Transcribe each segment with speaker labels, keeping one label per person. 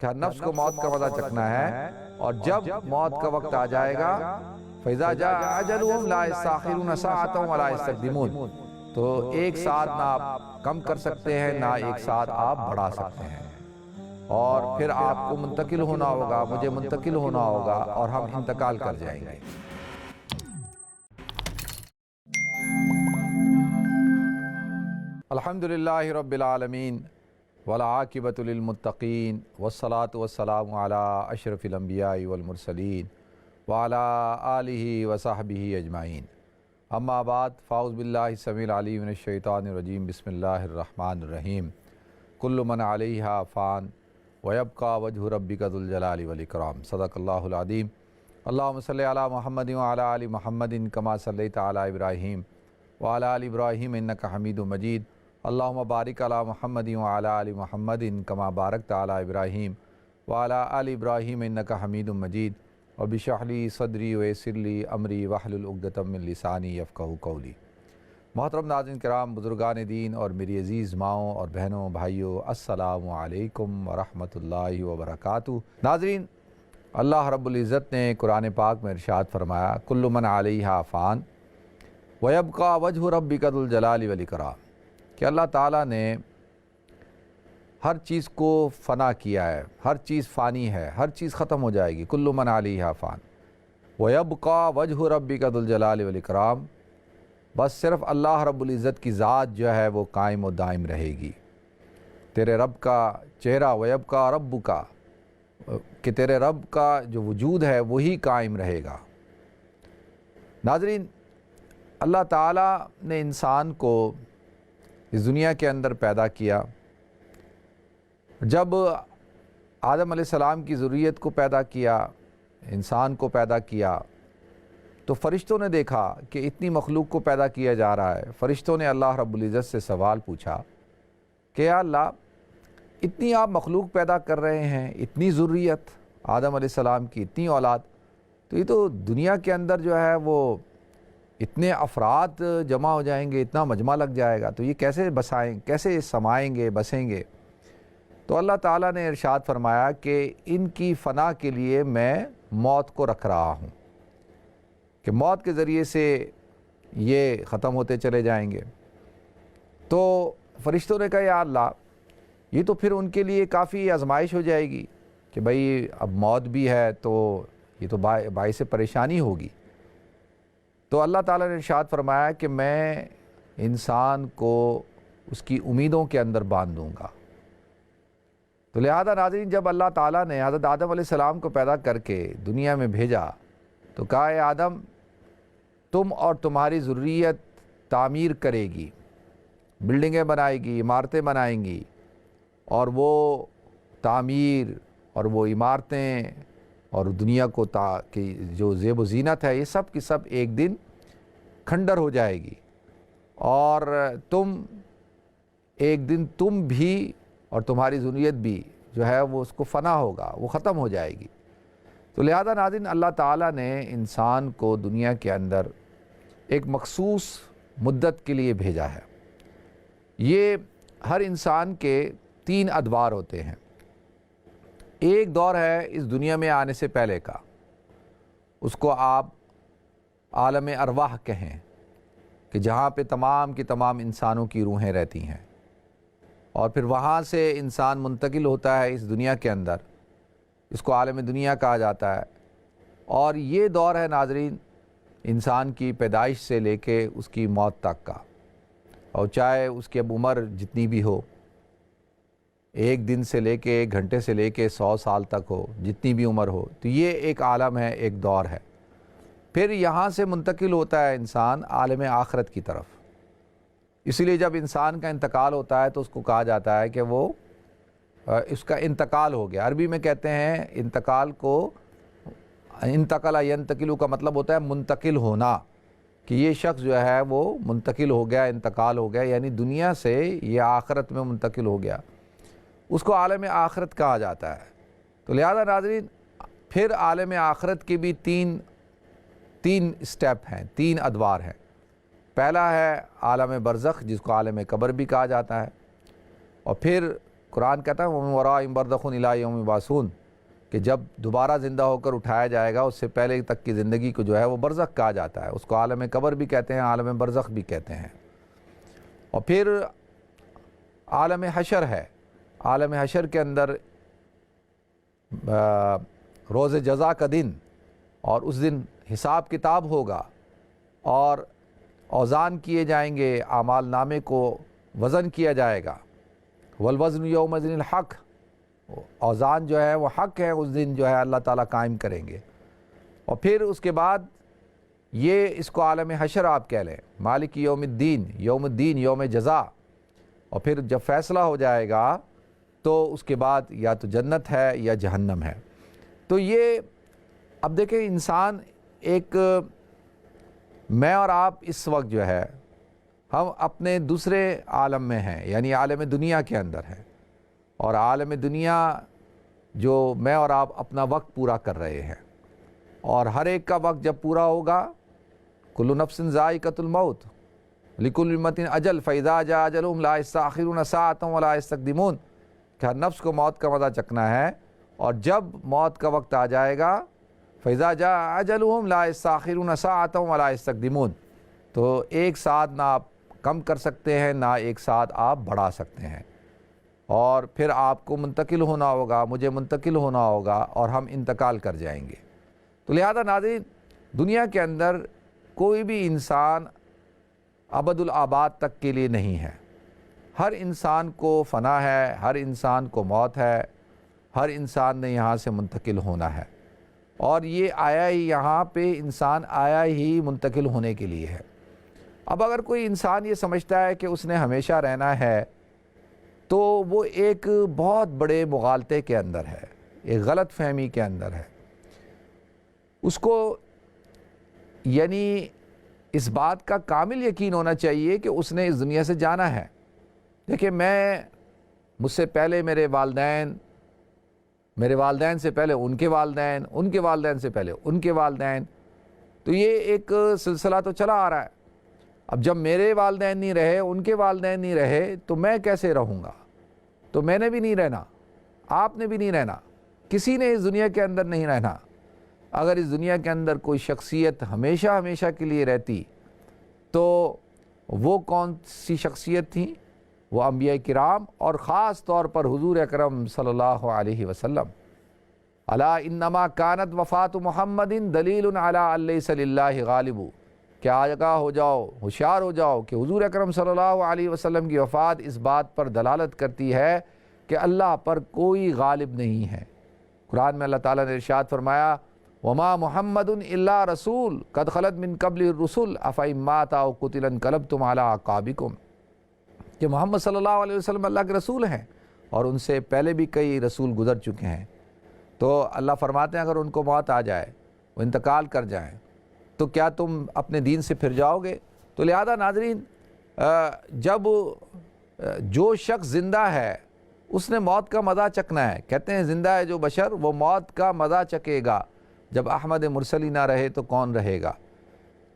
Speaker 1: کہ ہر نفس کو موت کا مزہ چکھنا ہے، اور جب موت کا وقت آ جائے گا فَإِذَا جَاءَ أَجَلُهُمْ لَا يَسْتَأْخِرُونَ سَاعَةً وَلَا يَسْتَقْدِمُونَ، تو ایک ساتھ نہ آپ کم کر سکتے ہیں نہ ایک ساتھ آپ بڑھا سکتے ہیں، اور پھر آپ کو منتقل ہونا ہوگا، مجھے منتقل ہونا ہوگا، اور ہم انتقال کر جائیں گے۔ الحمدللہ رب العالمین والعاقبۃ للمتقین والصلاة والسلام علی اشرف الانبیاء والمرسلین وعلی آلہ وصحبہ اجمعین، اما بعد، فاعوذ باللہ السمیع العلیم من الشیطان الرجیم، بسم اللہ الرحمن الرحیم۔ کل من علیہا فان ویبقى وجہ ربک ذو الجلال والاکرام، صدق اللہ العظیم۔ اللہم صلی علی محمد وعلی آل محمد کما صلیت علی ابراہیم وعلی آل ابراہیم انک حمید مجید، اللہم بارک علی محمد وعلی آل محمد کما بارکت علی ابراہیم وعلی آل ابراہیم انک حمید مجید، رب اشرح لی صدری ویسر لی امری واحلل عقدۃ من لسانی یفقہوا قولی۔ محترم ناظرین کرام، بزرگان دین اور میری عزیز ماؤں اور بہنوں بھائیوں، السلام علیکم ورحمۃ اللہ وبرکاتہ۔ ناظرین، اللہ رب العزت نے قرآن پاک میں ارشاد فرمایا، کل من علیہا فان ویبقى وجہ ربک ذو الجلال والاکرام، کہ اللہ تعالیٰ نے ہر چیز کو فنا کیا ہے، ہر چیز فانی ہے، ہر چیز ختم ہو جائے گی۔ کل من علیہا فان ویبقى وجہ ربک ذو الجلال والاکرام، بس صرف اللہ رب العزت کی ذات جو ہے وہ قائم و دائم رہے گی۔ تیرے رب کا چہرہ، ویبقى ربک، کہ تیرے رب کا جو وجود ہے وہی قائم رہے گا۔ ناظرین، اللہ تعالیٰ نے انسان کو اس دنیا کے اندر پیدا کیا۔ جب آدم علیہ السلام کی ذریت کو پیدا کیا، انسان کو پیدا کیا، تو فرشتوں نے دیکھا کہ اتنی مخلوق کو پیدا کیا جا رہا ہے۔ فرشتوں نے اللہ رب العزت سے سوال پوچھا کہ یا اللہ، اتنی آپ مخلوق پیدا کر رہے ہیں، اتنی ذریت، آدم علیہ السلام کی اتنی اولاد، تو یہ تو دنیا کے اندر جو ہے وہ اتنے افراد جمع ہو جائیں گے، اتنا مجمع لگ جائے گا، تو یہ کیسے بسائیں، کیسے سمائیں گے، بسیں گے؟ تو اللہ تعالیٰ نے ارشاد فرمایا کہ ان کی فنا کے لیے میں موت کو رکھ رہا ہوں، کہ موت کے ذریعے سے یہ ختم ہوتے چلے جائیں گے۔ تو فرشتوں نے کہا یا اللہ، یہ تو پھر ان کے لیے کافی آزمائش ہو جائے گی کہ بھئی اب موت بھی ہے تو یہ تو باعث پریشانی ہوگی۔ تو اللہ تعالیٰ نے ارشاد فرمایا کہ میں انسان کو اس کی امیدوں کے اندر باندھ دوں گا۔ تو لہذا ناظرین، جب اللہ تعالیٰ نے حضرت آدم علیہ السلام کو پیدا کر کے دنیا میں بھیجا تو کہا اے آدم، تم اور تمہاری ذریت تعمیر کرے گی، بلڈنگیں بنائے گی، عمارتیں بنائیں گی، اور وہ تعمیر اور وہ عمارتیں اور دنیا کو کی جو زیب و زینت ہے، یہ سب کی سب ایک دن کھنڈر ہو جائے گی، اور ایک دن تم بھی اور تمہاری ذریت بھی جو ہے وہ اس کو فنا ہوگا، وہ ختم ہو جائے گی۔ تو لہذا ناظرین، اللہ تعالیٰ نے انسان کو دنیا کے اندر ایک مخصوص مدت کے لیے بھیجا ہے۔ یہ ہر انسان کے 3 ادوار ہوتے ہیں۔ ایک دور ہے اس دنیا میں آنے سے پہلے کا، اس کو آپ عالم ارواح کہیں، کہ جہاں پہ تمام کی تمام انسانوں کی روحیں رہتی ہیں، اور پھر وہاں سے انسان منتقل ہوتا ہے اس دنیا کے اندر، اس کو عالم دنیا کہا جاتا ہے۔ اور یہ دور ہے ناظرین انسان کی پیدائش سے لے کے اس کی موت تک کا، اور چاہے اس کی اب عمر جتنی بھی ہو، 1 دن سے لے کے 1 گھنٹے سے لے کے 100 سال تک ہو، جتنی بھی عمر ہو، تو یہ ایک عالم ہے، ایک دور ہے۔ پھر یہاں سے منتقل ہوتا ہے انسان عالم آخرت کی طرف۔ اسی لیے جب انسان کا انتقال ہوتا ہے تو اس کو کہا جاتا ہے کہ وہ اس کا انتقال ہو گیا۔ عربی میں کہتے ہیں انتقال کو، انتقل ینتقل کا مطلب ہوتا ہے منتقل ہونا، کہ یہ شخص جو ہے وہ منتقل ہو گیا، انتقال ہو گیا، یعنی دنیا سے یہ آخرت میں منتقل ہو گیا، اس کو عالم آخرت کہا جاتا ہے۔ تو لہذا ناظرین، پھر عالم آخرت کے بھی تین اسٹیپ ہیں، 3 ادوار ہیں۔ پہلا ہے عالم برزخ، جس کو عالم قبر بھی کہا جاتا ہے، اور پھر قرآن کہتا ہے وَمِن وَرَائِهِمْ بَرْزَخٌ إِلَىٰ يَوْمِ يُبْعَثُونَ کہ جب دوبارہ زندہ ہو کر اٹھایا جائے گا، اس سے پہلے تک کی زندگی کو جو ہے وہ برزخ کہا جاتا ہے. اس کو عالم قبر بھی کہتے ہیں، عالم برزخ بھی کہتے ہیں. اور پھر عالم حشر ہے. عالم حشر کے اندر روز جزا کا دن، اور اس دن حساب کتاب ہوگا اور اوزان کیے جائیں گے، اعمال نامے کو وزن کیا جائے گا. والوزن یومئذ الحق، اوزان جو ہے وہ حق ہے، اس دن جو ہے اللہ تعالیٰ قائم کریں گے. اور پھر اس کے بعد یہ اس کو عالم حشر آپ کہہ لیں، مالک یوم الدین، یوم الدین یوم جزا. اور پھر جب فیصلہ ہو جائے گا تو اس کے بعد یا تو جنت ہے یا جہنم ہے. تو یہ اب دیکھیں انسان ایک، میں اور آپ اس وقت جو ہے ہم اپنے دوسرے عالم میں ہیں، یعنی عالم دنیا کے اندر ہیں. اور عالم دنیا جو میں اور آپ اپنا وقت پورا کر رہے ہیں، اور ہر ایک کا وقت جب پورا ہوگا، کل نفس ذائقۃ الموت لکل امۃ اجل فاذا جاء اجلهم لا یستأخرون ساعۃ ولا یستقدمون، کہ ہر نفس کو موت کا مزہ چکھنا ہے، اور جب موت کا وقت آ جائے گا فاذا جاء اجلهم لا یستأخرون ساعۃ ولا یستقدمون، تو ایک ساتھ نہ آپ کم کر سکتے ہیں نہ ایک ساتھ آپ بڑھا سکتے ہیں. اور پھر آپ کو منتقل ہونا ہوگا، مجھے منتقل ہونا ہوگا، اور ہم انتقال کر جائیں گے. تو لہذا ناظرین، دنیا کے اندر کوئی بھی انسان ابد الآباد تک کے لیے نہیں ہے. ہر انسان کو فنا ہے، ہر انسان کو موت ہے، ہر انسان نے یہاں سے منتقل ہونا ہے. اور یہ آیا ہی یہاں پہ، انسان آیا ہی منتقل ہونے کے لیے ہے. اب اگر کوئی انسان یہ سمجھتا ہے کہ اس نے ہمیشہ رہنا ہے، تو وہ ایک بہت بڑے مغالطے کے اندر ہے، ایک غلط فہمی کے اندر ہے. اس کو یعنی اس بات کا کامل یقین ہونا چاہیے کہ اس نے اس دنیا سے جانا ہے. دیکھیں، مجھ سے پہلے میرے والدین سے پہلے ان کے والدین سے پہلے ان کے والدین، تو یہ ایک سلسلہ تو چلا آ رہا ہے. اب جب میرے والدین نہیں رہے، ان کے والدین نہیں رہے، تو میں کیسے رہوں گا؟ تو میں نے بھی نہیں رہنا، آپ نے بھی نہیں رہنا، کسی نے اس دنیا کے اندر نہیں رہنا. اگر اس دنیا کے اندر کوئی شخصیت ہمیشہ کے لیے رہتی تو وہ کون سی شخصیت تھی؟ وہ انبیاء کرام، اور خاص طور پر حضور اکرم صلی اللہ علیہ وسلم. الا انما کانت وفات محمد دلیل علی ان لیس للہ غالب، کہ آگاہ ہو جاؤ، ہوشیار ہو جاؤ کہ حضور اکرم صلی اللہ علیہ وسلم کی وفات اس بات پر دلالت کرتی ہے کہ اللہ پر کوئی غالب نہیں ہے. قرآن میں اللہ تعالیٰ نے ارشاد فرمایا وما محمد الا رسول قد خلت من قبل الرسل افإن مات او قتل انقلبتم علی اعقابکم، کہ محمد صلی اللہ علیہ وسلم اللہ کے رسول ہیں، اور ان سے پہلے بھی کئی رسول گزر چکے ہیں. تو اللہ فرماتے ہیں اگر ان کو موت آ جائے، وہ انتقال کر جائیں، تو کیا تم اپنے دین سے پھر جاؤ گے؟ تو لہذا ناظرین، جب جو شخص زندہ ہے اس نے موت کا مزہ چکھنا ہے. کہتے ہیں زندہ ہے جو بشر وہ موت کا مزہ چکھے گا، جب احمد مرسلی نہ رہے تو کون رہے گا؟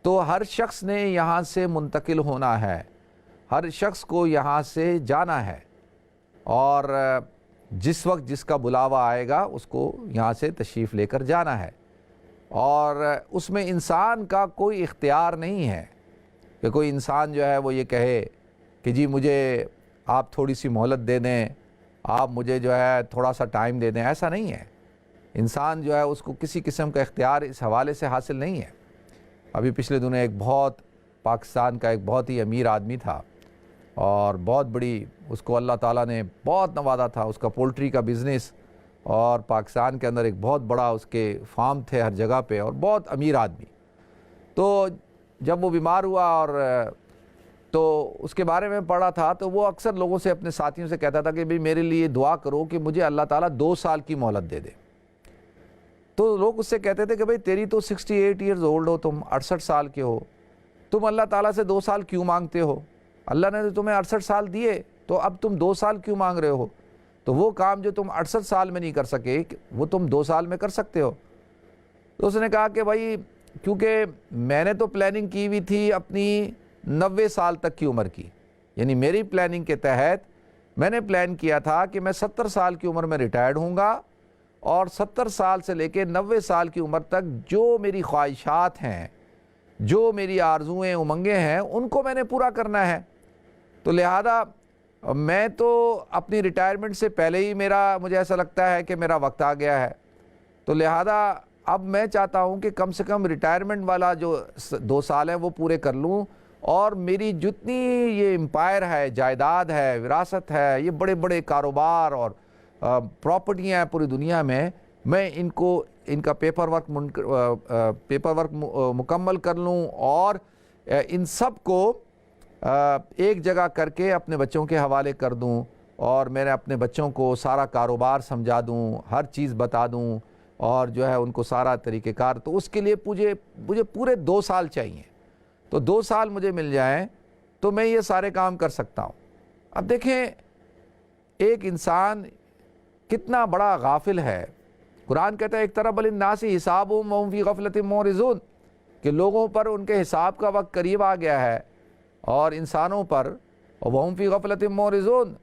Speaker 1: تو ہر شخص نے یہاں سے منتقل ہونا ہے، ہر شخص کو یہاں سے جانا ہے، اور جس وقت جس کا بلاوا آئے گا اس کو یہاں سے تشریف لے کر جانا ہے. اور اس میں انسان کا کوئی اختیار نہیں ہے کہ کوئی انسان جو ہے وہ یہ کہے کہ جی مجھے آپ تھوڑی سی مہلت دے دیں، آپ مجھے جو ہے تھوڑا سا ٹائم دے دیں. ایسا نہیں ہے. انسان جو ہے اس کو کسی قسم کا اختیار اس حوالے سے حاصل نہیں ہے. ابھی پچھلے دنوں پاکستان کا ایک بہت ہی امیر آدمی تھا، اور بہت بڑی اس کو اللہ تعالیٰ نے بہت نوازا تھا. اس کا پولٹری کا بزنس، اور پاکستان کے اندر ایک بہت بڑا اس کے فارم تھے ہر جگہ پہ، اور بہت امیر آدمی. تو جب وہ بیمار ہوا اور تو اس کے بارے میں پڑھا تھا، تو وہ اکثر لوگوں سے، اپنے ساتھیوں سے کہتا تھا کہ بھئی میرے لیے دعا کرو کہ مجھے اللہ تعالیٰ 2 سال کی مہلت دے دے. تو لوگ اس سے کہتے تھے کہ بھئی تیری تو 68 ایئرز اولڈ ہو، تم 68 سال کے ہو، تم اللہ تعالیٰ سے 2 سال کیوں مانگتے ہو؟ اللہ نے تو تمہیں 68 سال دیے، تو اب تم 2 سال کیوں مانگ رہے ہو؟ تو وہ کام جو تم 68 سال میں نہیں کر سکے وہ تم 2 سال میں کر سکتے ہو. تو اس نے کہا کہ بھائی کیونکہ میں نے تو پلاننگ کی ہوئی تھی اپنی 90 سال تک کی عمر کی، یعنی میری پلاننگ کے تحت میں نے پلان کیا تھا کہ میں 70 سال کی عمر میں ریٹائرڈ ہوں گا اور 70 سال سے لے کے 90 سال کی عمر تک جو میری خواہشات ہیں، جو میری آرزوئیں امنگیں ہیں، ان کو میں نے پورا کرنا ہے۔ تو لہذا میں تو اپنی ریٹائرمنٹ سے پہلے ہی مجھے ایسا لگتا ہے کہ میرا وقت آ گیا ہے، تو لہذا اب میں چاہتا ہوں کہ کم سے کم ریٹائرمنٹ والا جو 2 سال ہیں وہ پورے کر لوں، اور میری جتنی یہ امپائر ہے، جائیداد ہے، وراثت ہے، یہ بڑے بڑے کاروبار اور پراپرٹیاں ہیں پوری دنیا میں ان کا پیپر ورک مکمل کر لوں اور ان سب کو ایک جگہ کر کے اپنے بچوں کے حوالے کر دوں، اور میں نے اپنے بچوں کو سارا کاروبار سمجھا دوں، ہر چیز بتا دوں، اور جو ہے ان کو سارا طریقہ کار۔ تو اس کے لیے مجھے پورے 2 سال چاہیے، تو 2 سال مجھے مل جائیں تو میں یہ سارے کام کر سکتا ہوں۔ اب دیکھیں ایک انسان کتنا بڑا غافل ہے۔ قرآن کہتا ہے اقترب للناس حسابهم وهم فی غفلۃ معرضون، کہ لوگوں پر ان کے حساب کا وقت قریب آ گیا ہے، اور انسانوں پر وهم فی غفلۃ معرضون،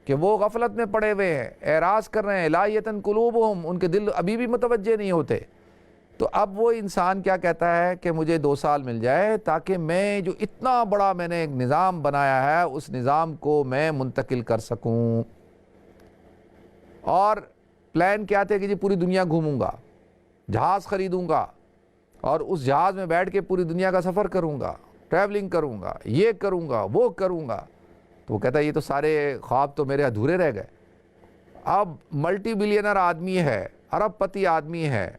Speaker 1: کہ وہ غفلت میں پڑے ہوئے ہیں، اعراض کر رہے ہیں، لاہیۃ قلوبهم، ان کے دل ابھی بھی متوجہ نہیں ہوتے۔ تو اب وہ انسان کیا کہتا ہے کہ مجھے 2 سال مل جائے تاکہ میں جو اتنا بڑا میں نے ایک نظام بنایا ہے اس نظام کو میں منتقل کر سکوں۔ اور پلان کیا تھے کہ جی پوری دنیا گھوموں گا، جہاز خریدوں گا اور اس جہاز میں بیٹھ کے پوری دنیا کا سفر کروں گا، ٹریولنگ کروں گا، یہ کروں گا، وہ کروں گا۔ تو وہ کہتا ہے یہ تو سارے خواب تو میرے ادھورے رہ گئے۔ اب ملٹی بلینر آدمی ہے، ارب پتی آدمی ہے،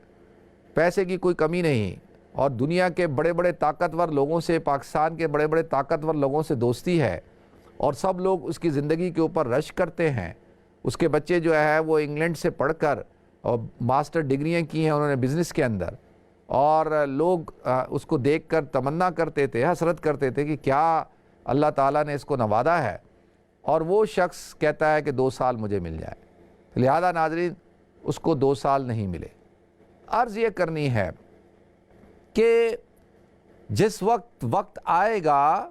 Speaker 1: پیسے کی کوئی کمی نہیں، اور دنیا کے بڑے بڑے طاقتور لوگوں سے، پاکستان کے بڑے بڑے طاقتور لوگوں سے دوستی ہے، اور سب لوگ اس کی زندگی کے اوپر رش کرتے ہیں۔ اس کے بچے جو ہے وہ انگلینڈ سے پڑھ کر اور ماسٹر ڈگریاں کی ہیں انہوں نے بزنس کے اندر، اور لوگ اس کو دیکھ کر تمنا کرتے تھے، حسرت کرتے تھے کہ کیا اللہ تعالیٰ نے اس کو نوازا ہے، اور وہ شخص کہتا ہے کہ 2 سال مجھے مل جائے۔ لہذا ناظرین اس کو 2 سال نہیں ملے۔ عرض یہ کرنی ہے کہ جس وقت آئے گا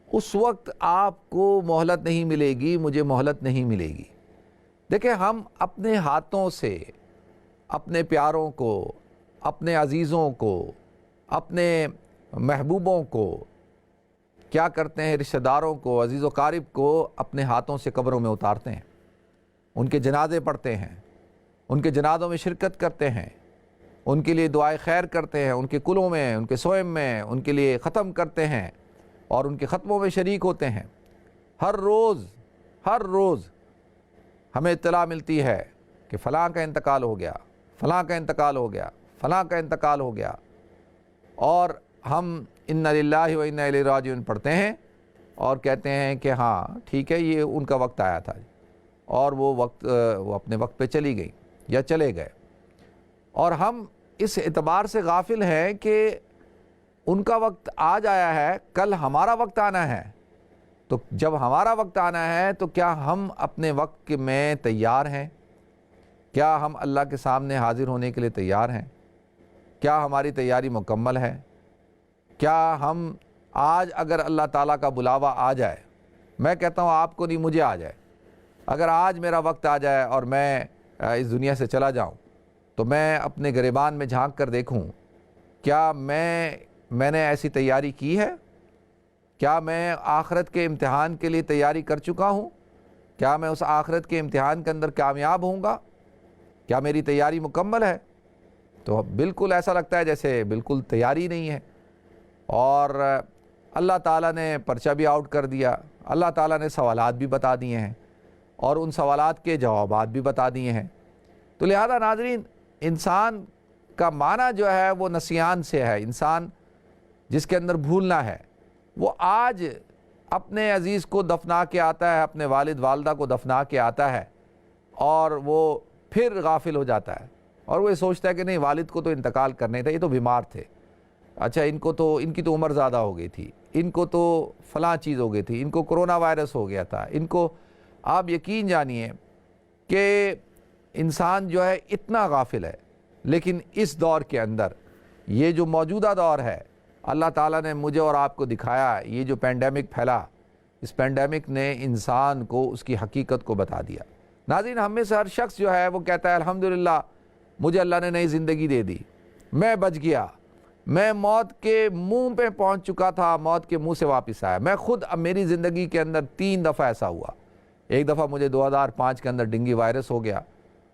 Speaker 1: اس وقت آپ کو مہلت نہیں ملے گی، مجھے مہلت نہیں ملے گی۔ دیکھیں ہم اپنے ہاتھوں سے اپنے پیاروں کو، اپنے عزیزوں کو، اپنے محبوبوں کو کیا کرتے ہیں، رشتہ داروں کو، عزیز و قارب کو اپنے ہاتھوں سے قبروں میں اتارتے ہیں، ان کے جنازے پڑھتے ہیں، ان کے جنازوں میں شرکت کرتے ہیں، ان کے لیے دعائے خیر کرتے ہیں، ان کے کلوں میں، ان کے سوئم میں ان کے لیے ختم کرتے ہیں، اور ان کے ختموں میں شریک ہوتے ہیں۔ ہر روز ہمیں اطلاع ملتی ہے کہ فلاں کا انتقال ہو گیا، فلاں کا انتقال ہو گیا، فلاں کا انتقال ہو گیا، اور ہم انا للہ و انا الیہ راجعون پڑھتے ہیں اور کہتے ہیں کہ ہاں ٹھیک ہے یہ ان کا وقت آیا تھا، اور وہ اپنے وقت پہ چلی گئی یا چلے گئے، اور ہم اس اعتبار سے غافل ہیں کہ ان کا وقت آج آیا ہے، کل ہمارا وقت آنا ہے۔ تو جب ہمارا وقت آنا ہے تو کیا ہم اپنے وقت میں تیار ہیں؟ کیا ہم اللہ کے سامنے حاضر ہونے کے لیے تیار ہیں؟ کیا ہماری تیاری مکمل ہے؟ کیا ہم آج اگر اللہ تعالیٰ کا بلاوا آ جائے، میں کہتا ہوں آپ کو نہیں مجھے آ جائے، اگر آج میرا وقت آ جائے اور میں اس دنیا سے چلا جاؤں تو میں اپنے گریبان میں جھانک کر دیکھوں کیا میں نے ایسی تیاری کی ہے؟ کیا میں آخرت کے امتحان کے لیے تیاری کر چکا ہوں؟ کیا میں اس آخرت کے امتحان کے اندر کامیاب ہوں گا؟ کیا میری تیاری مکمل ہے؟ تو بالکل ایسا لگتا ہے جیسے بالکل تیاری نہیں ہے، اور اللہ تعالیٰ نے پرچہ بھی آؤٹ کر دیا، اللہ تعالیٰ نے سوالات بھی بتا دیے ہیں، اور ان سوالات کے جوابات بھی بتا دیے ہیں۔ تو لہذا ناظرین انسان کا معنی جو ہے وہ نسیان سے ہے، انسان جس کے اندر بھولنا ہے، وہ آج اپنے عزیز کو دفنا کے آتا ہے، اپنے والد والدہ کو دفنا کے آتا ہے، اور وہ پھر غافل ہو جاتا ہے، اور وہ یہ سوچتا ہے کہ نہیں والد کو تو انتقال کرنے تھا، یہ تو بیمار تھے، اچھا ان کی تو عمر زیادہ ہو گئی تھی، ان کو تو فلاں چیز ہو گئی تھی، ان کو کرونا وائرس ہو گیا تھا، ان کو۔ آپ یقین جانیے کہ انسان جو ہے اتنا غافل ہے، لیکن اس دور کے اندر یہ جو موجودہ دور ہے اللہ تعالیٰ نے مجھے اور آپ کو دکھایا، یہ جو پینڈیمک پھیلا، اس پینڈیمک نے انسان کو اس کی حقیقت کو بتا دیا۔ ناظرین، ہم میں سے ہر شخص جو ہے وہ کہتا ہے الحمدللہ مجھے اللہ نے نئی زندگی دے دی، میں بچ گیا، میں موت کے منہ پہ پہنچ چکا تھا، موت کے منہ سے واپس آیا۔ میں خود اب میری زندگی کے اندر 3 دفعہ ایسا ہوا۔ ایک دفعہ مجھے 2005 کے اندر ڈینگی وائرس ہو گیا،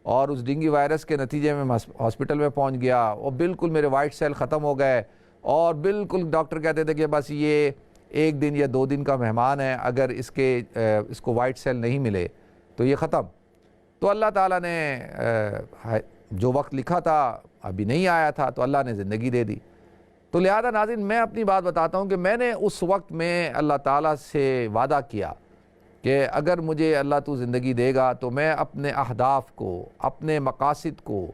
Speaker 1: اور اس ڈینگی وائرس کے نتیجے میں ہاسپٹل میں پہنچ گیا، اور بالکل میرے وائٹ سیل ختم ہو گئے، اور بالکل ڈاکٹر کہتے تھے کہ بس یہ 1 دن یا 2 دن کا مہمان ہے، اگر اس کو وائٹ سیل نہیں ملے تو یہ ختم۔ تو اللہ تعالیٰ نے جو وقت لکھا تھا ابھی نہیں آیا تھا، تو اللہ نے زندگی دے دی۔ تو لہذا ناظرین، میں اپنی بات بتاتا ہوں کہ میں نے اس وقت میں اللہ تعالیٰ سے وعدہ کیا کہ اگر مجھے اللہ تو زندگی دے گا تو میں اپنے اہداف کو، اپنے مقاصد کو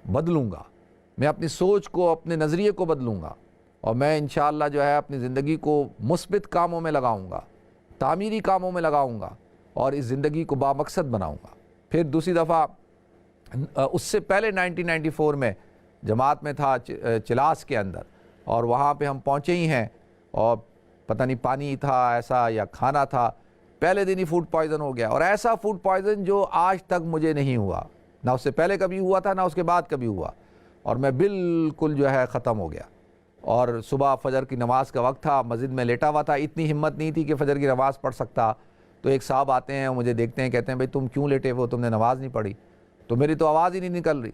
Speaker 1: بدلوں گا، میں اپنی سوچ کو، اپنے نظریے کو بدلوں گا، اور میں انشاءاللہ جو ہے اپنی زندگی کو مثبت کاموں میں لگاؤں گا، تعمیری کاموں میں لگاؤں گا، اور اس زندگی کو بامقصد بناؤں گا۔ پھر دوسری دفعہ اس سے پہلے 1994 میں جماعت میں تھا چلاس کے اندر، اور وہاں پہ ہم پہنچے ہی ہیں، اور پتہ نہیں پانی تھا ایسا یا کھانا تھا، پہلے دن ہی فوڈ پوائزن ہو گیا، اور ایسا فوڈ پوائزن جو آج تک مجھے نہیں ہوا، نہ اس سے پہلے کبھی ہوا تھا، نہ اس کے بعد کبھی ہوا، اور میں بالکل جو ہے ختم ہو گیا۔ اور صبح فجر کی نماز کا وقت تھا، مسجد میں لیٹا ہوا تھا، اتنی ہمت نہیں تھی کہ فجر کی نماز پڑھ سکتا۔ تو ایک صاحب آتے ہیں، مجھے دیکھتے ہیں، کہتے ہیں بھائی تم کیوں لیٹے ہو، تم نے نماز نہیں پڑھی؟ تو میری تو آواز ہی نہیں نکل رہی۔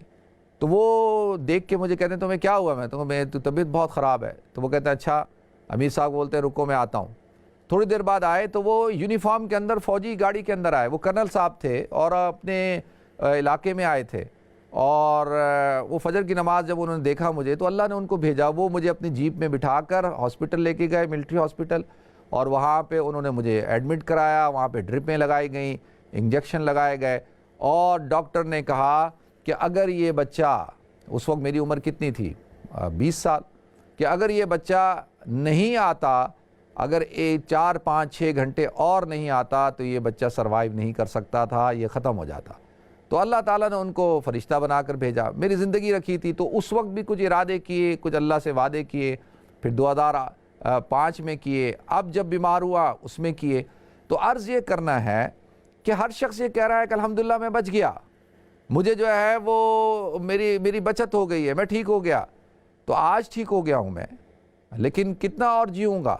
Speaker 1: تو وہ دیکھ کے مجھے کہتے ہیں تمہیں کیا ہوا؟ میں تو طبیعت بہت خراب ہے۔ تو وہ کہتے ہیں اچھا، امیر صاحب بولتے ہیں رکو میں آتا ہوں۔ تھوڑی دیر بعد آئے تو وہ یونیفارم کے اندر، فوجی گاڑی کے اندر آئے، وہ کرنل صاحب تھے اور اپنے علاقے میں آئے تھے، اور وہ فجر کی نماز جب انہوں نے دیکھا مجھے تو اللہ نے ان کو بھیجا، وہ مجھے اپنی جیپ میں بٹھا کر ہاسپٹل لے کے گئے، ملٹری ہاسپٹل، اور وہاں پہ انہوں نے مجھے ایڈمٹ کرایا، وہاں پہ ڈرپیں لگائی گئیں، انجیکشن لگائے گئے، اور ڈاکٹر نے کہا کہ اگر یہ بچہ، اس وقت میری عمر کتنی تھی 20 سال، کہ اگر یہ بچہ نہیں آتا، اگر 4 5 6 گھنٹے اور نہیں آتا تو یہ بچہ سروائیو نہیں کر سکتا تھا، یہ ختم ہو جاتا۔ تو اللہ تعالیٰ نے ان کو فرشتہ بنا کر بھیجا، میری زندگی رکھی تھی، تو اس وقت بھی کچھ ارادے کیے، کچھ اللہ سے وعدے کیے، پھر 2005 میں کیے، اب جب بیمار ہوا اس میں کیے۔ تو عرض یہ کرنا ہے کہ ہر شخص یہ کہہ رہا ہے کہ الحمدللہ میں بچ گیا، مجھے جو ہے وہ میری بچت ہو گئی ہے، میں ٹھیک ہو گیا۔ تو آج ٹھیک ہو گیا ہوں میں، لیکن کتنا اور جیوں گا،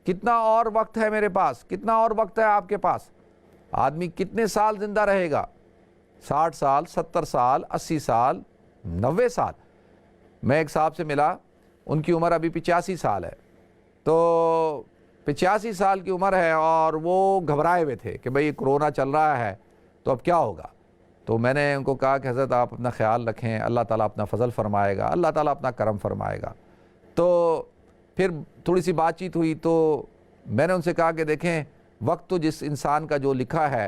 Speaker 1: کتنا اور وقت ہے میرے پاس، کتنا اور وقت ہے آپ کے پاس؟ آدمی کتنے سال زندہ رہے گا؟ 60 سال، 70 سال، 80 سال، 90 سال۔ میں ایک صاحب سے ملا، ان کی عمر ابھی 85 سال ہے، تو 85 سال کی عمر ہے، اور وہ گھبرائے ہوئے تھے کہ بھئی کرونا چل رہا ہے تو اب کیا ہوگا؟ تو میں نے ان کو کہا کہ حضرت آپ اپنا خیال رکھیں، اللہ تعالیٰ اپنا فضل فرمائے گا، اللہ تعالیٰ اپنا کرم فرمائے گا۔ تو پھر تھوڑی سی بات چیت ہوئی، تو میں نے ان سے کہا کہ دیکھیں، وقت تو جس انسان کا جو لکھا ہے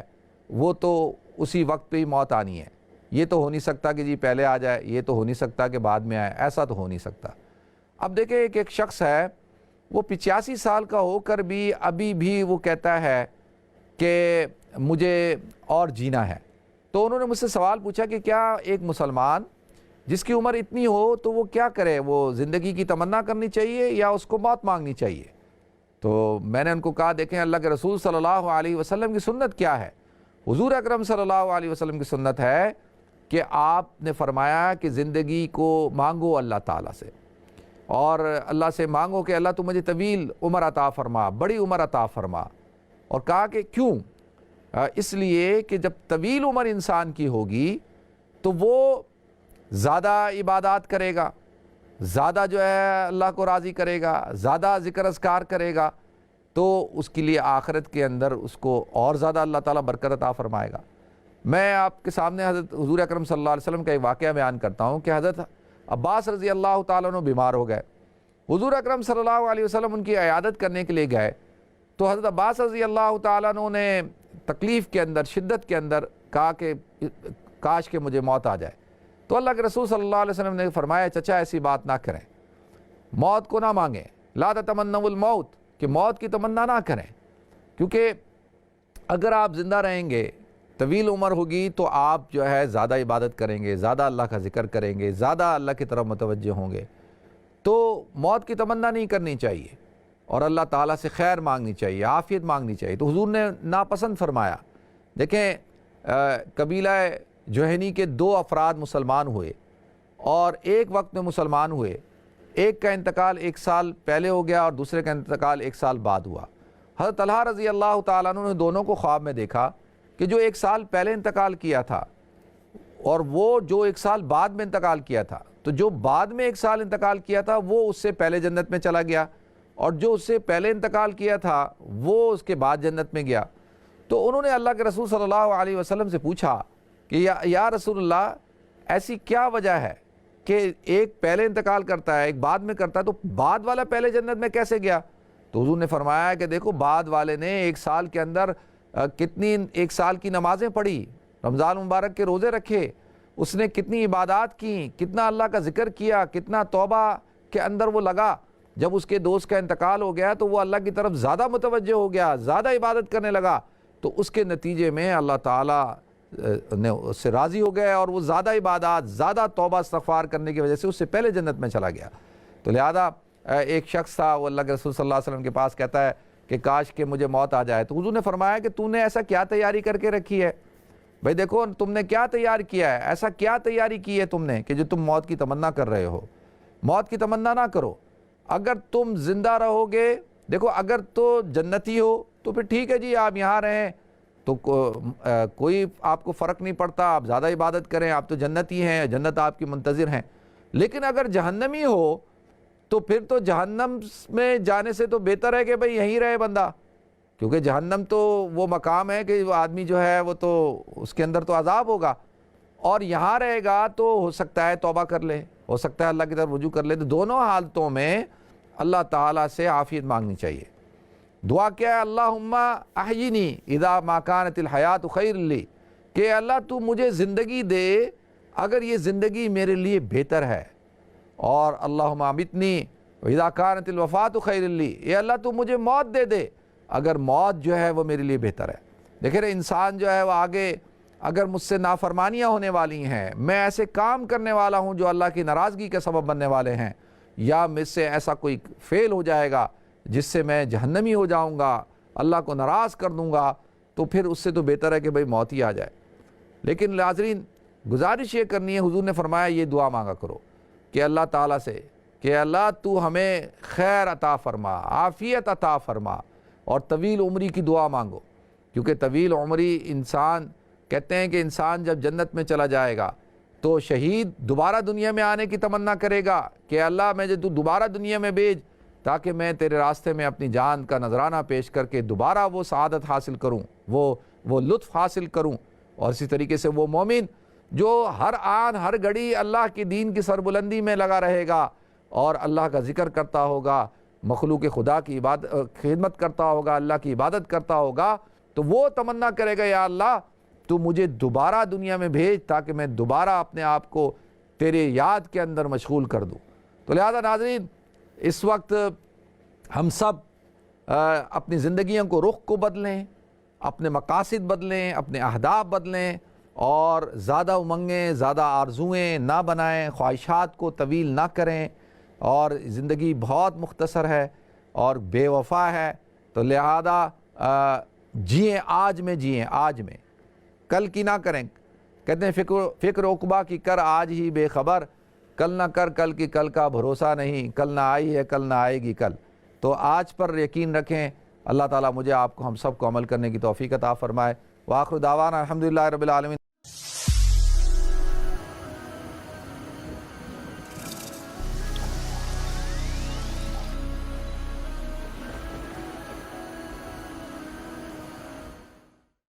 Speaker 1: وہ تو اسی وقت پہ ہی موت آنی ہے، یہ تو ہو نہیں سکتا کہ جی پہلے آ جائے، یہ تو ہو نہیں سکتا کہ بعد میں آئے، ایسا تو ہو نہیں سکتا۔ اب دیکھیں ایک شخص ہے، وہ 85 سال کا ہو کر بھی ابھی بھی وہ کہتا ہے کہ مجھے اور جینا ہے۔ تو انہوں نے مجھ سے سوال پوچھا کہ کیا ایک مسلمان جس کی عمر اتنی ہو تو وہ کیا کرے، وہ زندگی کی تمنا کرنی چاہیے یا اس کو موت مانگنی چاہیے؟ تو میں نے ان کو کہا دیکھیں، اللہ کے رسول صلی اللہ علیہ وسلم کی سنت کیا ہے؟ حضور اکرم صلی اللہ علیہ وسلم کی سنت ہے کہ آپ نے فرمایا کہ زندگی کو مانگو اللہ تعالیٰ سے، اور اللہ سے مانگو کہ اللہ تو مجھے طویل عمر عطا فرما، بڑی عمر عطا فرما۔ اور کہا کہ کیوں؟ اس لیے کہ جب طویل عمر انسان کی ہوگی تو وہ زیادہ عبادات کرے گا، زیادہ جو ہے اللہ کو راضی کرے گا، زیادہ ذکر اذکار کرے گا، تو اس کے لیے آخرت کے اندر اس کو اور زیادہ اللہ تعالیٰ برکت عطا فرمائے گا۔ میں آپ کے سامنے حضرت حضور اکرم صلی اللہ علیہ وسلم کا ایک واقعہ بیان کرتا ہوں کہ حضرت عباس رضی اللہ تعالیٰ عنہ بیمار ہو گئے، حضور اکرم صلی اللہ علیہ وسلم ان کی عیادت کرنے کے لیے گئے، تو حضرت عباس رضی اللہ تعالیٰ عنہ نے تکلیف کے اندر، شدت کے اندر کہا کہ کاش کہ مجھے موت آ جائے۔ تو اللہ کے رسول صلی اللہ علیہ وسلم نے فرمایا چچا ایسی بات نہ کریں، موت کو نہ مانگیں، لا تتمنوا الموت، کہ موت کی تمنا نہ کریں، کیونکہ اگر آپ زندہ رہیں گے، طویل عمر ہوگی، تو آپ جو ہے زیادہ عبادت کریں گے، زیادہ اللہ کا ذکر کریں گے، زیادہ اللہ کی طرف متوجہ ہوں گے، تو موت کی تمنا نہیں کرنی چاہیے۔ اور اللہ تعالیٰ سے خیر مانگنی چاہیے، عافیت مانگنی چاہیے۔ تو حضور نے ناپسند فرمایا۔ دیکھیں قبیلہ جوہنی کے 2 افراد مسلمان ہوئے اور ایک وقت میں مسلمان ہوئے، ایک کا انتقال 1 سال پہلے ہو گیا اور دوسرے کا انتقال 1 سال بعد ہوا۔ حضرت طلحہ رضی اللہ تعالیٰ عنہ نے دونوں کو خواب میں دیکھا کہ جو 1 سال پہلے انتقال کیا تھا اور وہ جو 1 سال بعد میں انتقال کیا تھا، تو جو بعد میں 1 سال انتقال کیا تھا وہ اس سے پہلے جنت میں چلا گیا، اور جو اس سے پہلے انتقال کیا تھا وہ اس کے بعد جنت میں گیا۔ تو انہوں نے اللہ کے رسول صلی اللہ علیہ وسلم سے پوچھا کہ یا رسول اللہ، ایسی کیا وجہ ہے کہ ایک پہلے انتقال کرتا ہے ایک بعد میں کرتا ہے، تو بعد والا پہلے جنت میں کیسے گیا؟ تو حضور نے فرمایا کہ دیکھو، بعد والے نے 1 سال کے اندر کتنی 1 سال کی نمازیں پڑھی، رمضان مبارک کے روزے رکھے، اس نے کتنی عبادات کی، کتنا اللہ کا ذکر کیا، کتنا توبہ کے اندر وہ لگا۔ جب اس کے دوست کا انتقال ہو گیا تو وہ اللہ کی طرف زیادہ متوجہ ہو گیا، زیادہ عبادت کرنے لگا، تو اس کے نتیجے میں اللہ تعالیٰ نے اس سے راضی ہو گئے اور وہ زیادہ عبادات، زیادہ توبہ استغفار کرنے کی وجہ سے اس سے پہلے جنت میں چلا گیا۔ تو لہذا ایک شخص تھا، وہ اللہ کے رسول صلی اللہ علیہ وسلم کے پاس کہتا ہے کہ کاش کہ مجھے موت آ جائے۔ تو حضور نے فرمایا کہ تو نے ایسا کیا تیاری کر کے رکھی ہے؟ بھئی دیکھو تم نے کیا تیار کیا ہے، ایسا کیا تیاری کی ہے تم نے کہ جو تم موت کی تمنا کر رہے ہو؟ موت کی تمنا نہ کرو۔ اگر تم زندہ رہو گے، دیکھو اگر تو جنتی ہو تو پھر ٹھیک ہے جی، آپ یہاں رہیں تو کوئی آپ کو فرق نہیں پڑتا، آپ زیادہ عبادت کریں، آپ تو جنتی ہیں، جنت آپ کی منتظر ہیں۔ لیکن اگر جہنمی ہو تو پھر تو جہنم میں جانے سے تو بہتر ہے کہ بھئی یہیں رہے بندہ، کیونکہ جہنم تو وہ مقام ہے کہ وہ آدمی جو ہے وہ تو اس کے اندر تو عذاب ہوگا، اور یہاں رہے گا تو ہو سکتا ہے توبہ کر لے، ہو سکتا ہے اللہ کی طرف رجوع کر لے۔ تو دونوں حالتوں میں اللہ تعالیٰ سے عافیت مانگنی چاہیے۔ دعا کیا ہے؟ اللہم احیینی اذا ما کانت الحیات خیر لی، کہ اللہ تو مجھے زندگی دے اگر یہ زندگی میرے لیے بہتر ہے، اور اللہم امیتنی اذا کانت الوفات خیر لی، اے اللہ تو مجھے موت دے دے اگر موت جو ہے وہ میرے لیے بہتر ہے۔ دیکھیں انسان جو ہے وہ آگے اگر مجھ سے نافرمانیاں ہونے والی ہیں، میں ایسے کام کرنے والا ہوں جو اللہ کی ناراضگی کا سبب بننے والے ہیں، یا مجھ سے ایسا کوئی فعل ہو جائے گا جس سے میں جہنمی ہو جاؤں گا، اللہ کو ناراض کر دوں گا، تو پھر اس سے تو بہتر ہے کہ بھئی موت ہی آ جائے۔ لیکن ناظرین گزارش یہ کرنی ہے، حضور نے فرمایا یہ دعا مانگا کرو کہ اللہ تعالیٰ سے کہ اللہ تو ہمیں خیر عطا فرما، عافیت عطا فرما، اور طویل عمری کی دعا مانگو، کیونکہ طویل عمری انسان کہتے ہیں کہ انسان جب جنت میں چلا جائے گا تو شہید دوبارہ دنیا میں آنے کی تمنا کرے گا کہ اللہ مجھے تو دوبارہ دنیا میں بھیج تاکہ میں تیرے راستے میں اپنی جان کا نذرانہ پیش کر کے دوبارہ وہ سعادت حاصل کروں، وہ لطف حاصل کروں۔ اور اسی طریقے سے وہ مومن جو ہر آن ہر گھڑی اللہ کی دین کی سربلندی میں لگا رہے گا اور اللہ کا ذکر کرتا ہوگا، مخلوق خدا کی خدمت کرتا ہوگا، اللہ کی عبادت کرتا ہوگا، تو وہ تمنا کرے گا یا اللہ تو مجھے دوبارہ دنیا میں بھیج تاکہ میں دوبارہ اپنے آپ کو تیرے یاد کے اندر مشغول کر دوں۔ تو لہذا ناظرین اس وقت ہم سب اپنی زندگیوں کو رخ کو بدلیں، اپنے مقاصد بدلیں، اپنے اہداف بدلیں، اور زیادہ امنگیں، زیادہ آرزوئیں نہ بنائیں، خواہشات کو طویل نہ کریں، اور زندگی بہت مختصر ہے اور بے وفا ہے۔ تو لہذا جئیں آج میں، جئیں آج میں، کل کی نہ کریں۔ کہتے ہیں فکر عقبہ کی کر آج ہی بے خبر، کل نہ کر کل کی کل کا بھروسہ نہیں، کل نہ آئی ہے کل نہ آئے گی کل۔ تو آج پر یقین رکھیں۔ اللہ تعالیٰ مجھے آپ کو ہم سب کو عمل کرنے کی توفیق عطا فرمائے۔ وآخر دعوانا الحمدللہ رب العالمین۔